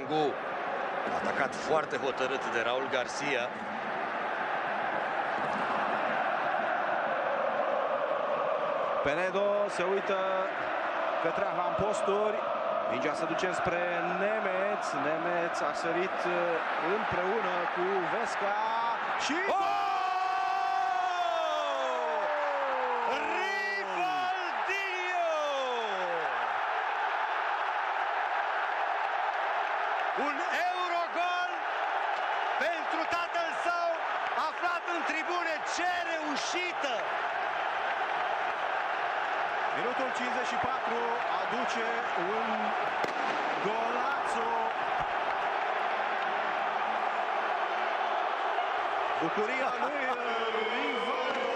Sangu, atacat foarte hotărât de Raul Garcia. Penedo se uită către avamposturi. Mingea se duce spre Nemeț. Nemeț a sărit împreună cu Vesca și... Rivaldinho! Un Eurogol pentru tatăl său, aflat în tribune. Ce reușită! Minutul 54 aduce un golazo. Bucuria lui Rivaldo.